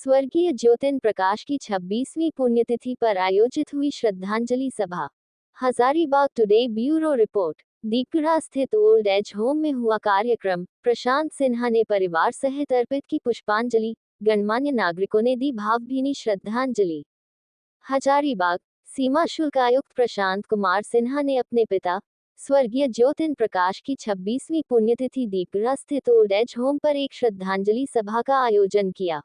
स्वर्गीय ज्योतिन प्रकाश की 26वीं पुण्यतिथि पर आयोजित हुई श्रद्धांजलि सभा। Hazaribagh today bureau report. Deepgarh स्थित ओल्ड एज होम में हुआ कार्यक्रम। प्रशांत सिन्हा ने परिवार सहित अर्पित की पुष्पांजलि। गणमान्य नागरिकों ने दी भावभीनी श्रद्धांजलि। हजारीबाग सीमा शुल्क आयुक्त प्रशांत कुमार सिन्हा ने अपने पिता स्वर्गीय ज्योतिन प्रकाश की 26वीं पुण्यतिथि दीपगढ़ स्थित ओल्ड एज होम पर एक श्रद्धांजलि सभा का आयोजन किया।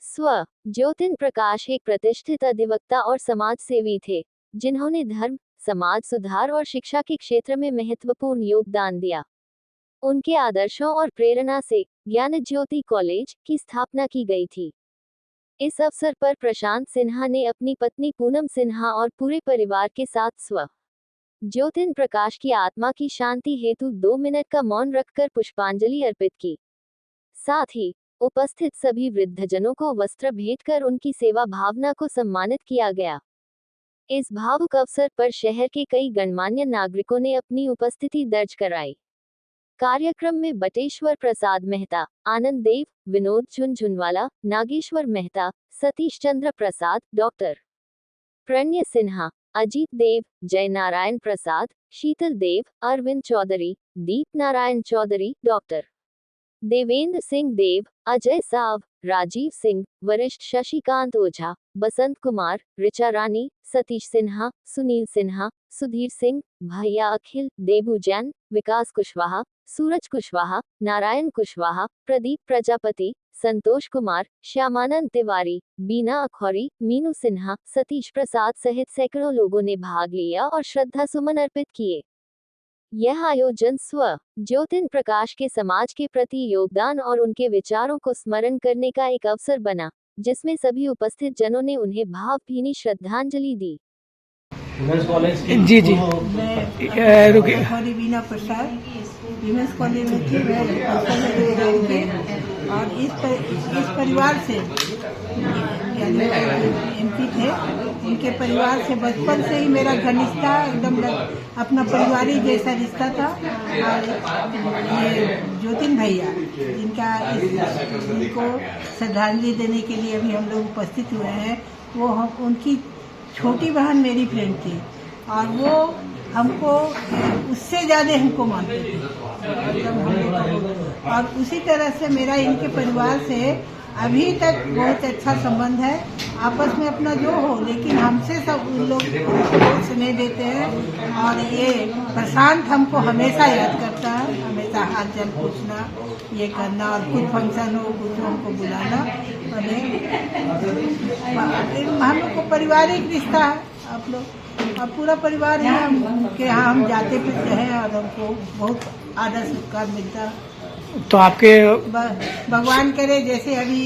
ज्योतिन प्रकाश एक प्रतिष्ठित अधिवक्ता और समाज सेवी थे, जिन्होंने धर्म, समाज सुधार और शिक्षा के क्षेत्र में महत्वपूर्ण योगदान दिया। उनके आदर्शों और प्रेरणा से ज्ञान ज्योति कॉलेज की स्थापना की गई थी। इस अवसर पर प्रशांत सिन्हा ने अपनी पत्नी पूनम सिन्हा और पूरे परिवार के साथ ज्योतिन प्रकाश की आत्मा की शांति हेतु 2 मिनट का मौन रखकर पुष्पांजलि अर्पित की। साथ ही उपस्थित सभी वृद्धजनों को वस्त्र भेंट कर उनकी सेवा भावना को सम्मानित किया गया। इस भावुक अवसर पर शहर के कई गणमान्य नागरिकों ने अपनी उपस्थिति दर्ज कराई। कार्यक्रम में बटेश्वर प्रसाद मेहता, आनंद देव, विनोद झुनझुनवाला, नागेश्वर मेहता, सतीश चंद्र प्रसाद, डॉक्टर प्रणय सिन्हा, अजीत देव, जय नारायण प्रसाद, शीतल देव, अरविंद चौधरी, दीप नारायण चौधरी, डॉक्टर देवेंद्र सिंह देव, अजय साव, राजीव सिंह, वरिष्ठ शशिकांत ओझा, बसंत कुमार, ऋचा रानी, सतीश सिन्हा, सुनील सिन्हा, सुधीर सिंह, भैया अखिल, देबू जैन, विकास कुशवाहा, सूरज कुशवाहा, नारायण कुशवाहा, प्रदीप प्रजापति, संतोष कुमार, श्यामानंद तिवारी, बीना अखौरी, मीनू सिन्हा, सतीश प्रसाद सहित सैकड़ों लोगों ने भाग लिया और श्रद्धा सुमन अर्पित किए। यह आयोजन ज्योतिन प्रकाश के समाज के प्रति योगदान और उनके विचारों को स्मरण करने का एक अवसर बना, जिसमें सभी उपस्थित जनों ने उन्हें भावभीनी श्रद्धांजलि दी। जी जी बीना प्रसाद विमेंस कॉलेज में थी और इस परिवार से एमपी थे, उनके परिवार से बचपन से ही मेरा घनिष्ठ था, एकदम अपना परिवारी जैसा रिश्ता था। और ये ज्योतिन भैया इनको श्रद्धांजलि देने के लिए अभी हम लोग उपस्थित हुए हैं। वो उनकी छोटी बहन मेरी फ्रेंड थी और वो हमको उससे ज़्यादा हमको मानते थे और उसी तरह से मेरा इनके परिवार से अभी तक बहुत अच्छा संबंध है। आपस में अपना जो हो, लेकिन हमसे सब उन लोग स्नेह देते हैं। और ये प्रशांत हमको हमेशा याद करता है, हमेशा हाल चाल पूछना, ये करना, और कुछ फंक्शन हो कुछ हमको बुलाना। हम लोग को पारिवारिक रिश्ता है, आप लोग और पूरा परिवार है के यहाँ हम जाते फिरते हैं और हमको बहुत आदर सत्कार मिलता है। तो आपके भगवान करे जैसे अभी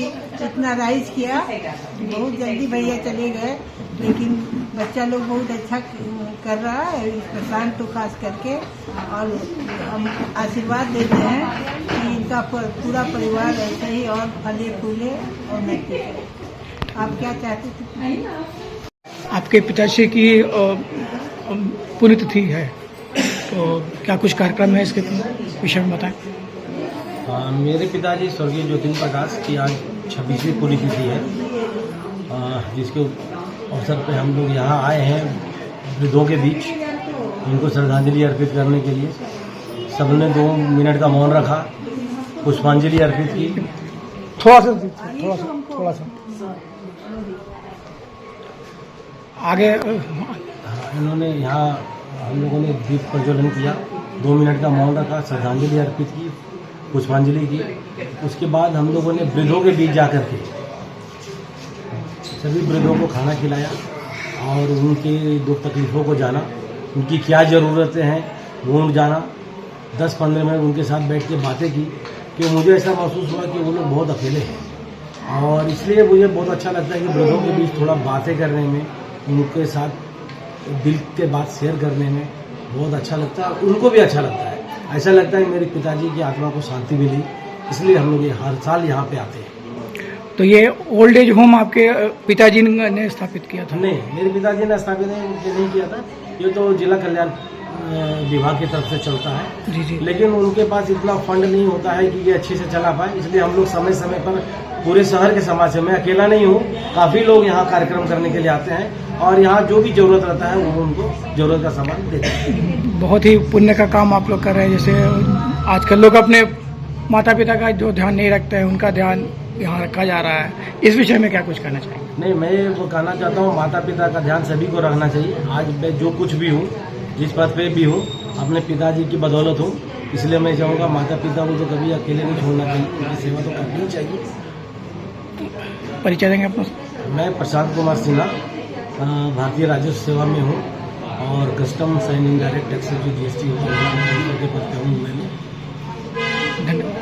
इतना राइज किया, बहुत जल्दी भैया चले गए, लेकिन बच्चा लोग बहुत अच्छा कर रहा है, प्रशांत तो खास करके। और हम आशीर्वाद देते हैं कि इनका पूरा परिवार ऐसे ही और फले फूले और नटे। आप क्या चाहते थे? आपके पिताश्री की पुण्यतिथि है, तो क्या कुछ कार्यक्रम है इसके विषय में बताएं। मेरे पिताजी स्वर्गीय ज्योतिन प्रकाश की आज 26वीं पुण्यतिथि है, जिसके अवसर पे हम लोग यहाँ आए हैं वृद्धों के बीच उनको श्रद्धांजलि अर्पित करने के लिए। सबने 2 मिनट का मौन रखा, पुष्पांजलि अर्पित की। थोड़ा सा आगे। इन्होंने यहाँ हम लोगों ने दीप प्रज्वलन किया, 2 मिनट का मौन रखा, श्रद्धांजलि अर्पित की, पुष्पांजलि की। उसके बाद हम लोगों ने वृद्धों के बीच जाकर के सभी वृद्धों को खाना खिलाया और उनके दुख तकलीफ़ों को जाना, उनकी क्या ज़रूरतें हैं वो जाना। 10-15 मिनट उनके साथ बैठ के बातें की कि मुझे ऐसा महसूस हुआ कि वो लोग बहुत अकेले हैं, और इसलिए मुझे बहुत अच्छा लगता है कि वृद्धों के बीच थोड़ा बातें करने में, उनके साथ दिल के बात शेयर करने में बहुत अच्छा लगता है, उनको भी अच्छा लगता है। ऐसा लगता है मेरे पिताजी की आत्मा को शांति मिली, इसलिए हम लोग हर साल यहाँ पे आते हैं। तो ये ओल्ड एज होम आपके पिताजी ने स्थापित किया था? नहीं, मेरे पिताजी ने स्थापित नहीं किया था, ये तो जिला कल्याण विभाग की तरफ से चलता है। जी। लेकिन उनके पास इतना फंड नहीं होता है कि ये अच्छे से चला पाए, इसलिए हम लोग समय समय पर पूरे शहर के समाज से। मैं अकेला नहीं हूँ, काफ़ी लोग यहाँ कार्यक्रम करने के लिए आते हैं और यहाँ जो भी जरूरत रहता है वो उनको जरूरत का सामान देते हैं। बहुत ही पुण्य का काम आप लोग कर रहे हैं। जैसे आजकल लोग अपने माता पिता का जो ध्यान नहीं रखते हैं, उनका ध्यान यहाँ रखा जा रहा है। इस विषय में क्या कुछ कहना चाहिए? नहीं, मैं वो कहना चाहता हूँ, माता पिता का ध्यान सभी को रखना चाहिए। आज मैं जो कुछ भी हूँ, जिस पद पे भी हूँ, अपने पिताजी की बदौलत हूँ, इसलिए मैं चाहूँगा माता पिता को तो कभी अकेले नहीं छोड़ना चाहिए, उनकी सेवा तो करनी ही चाहिए। परिचय देंगे अपना? मैं प्रशांत कुमार सिन्हा, भारतीय राजस्व सेवा में हूँ और कस्टम साइन इनडायरेक्ट टैक्स जो GST होता है के पद पे हूँ। मैंने धन्यवाद।